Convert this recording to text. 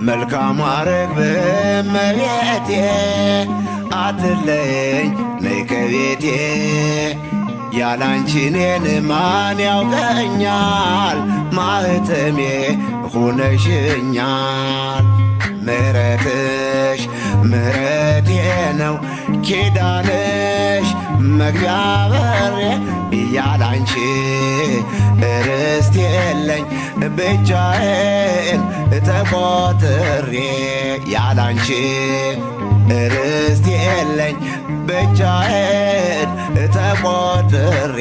መልካም ርግብ እመቤቴ አትለየኝ ነይ ከቤቴ ያላንቺ እኔን ማን ያውቀኛል ማኅተሜ ሆነሽኛል። ምሕረትሽ ምሕረቴ ነው ኪዳንሽ መግቢያ በሬ ያላንቺ ርስት የለኝ ብቻዬን ተቆጥሬ ያላንቺ ርስት የለኝ ብቻዬን ተቆጥሬ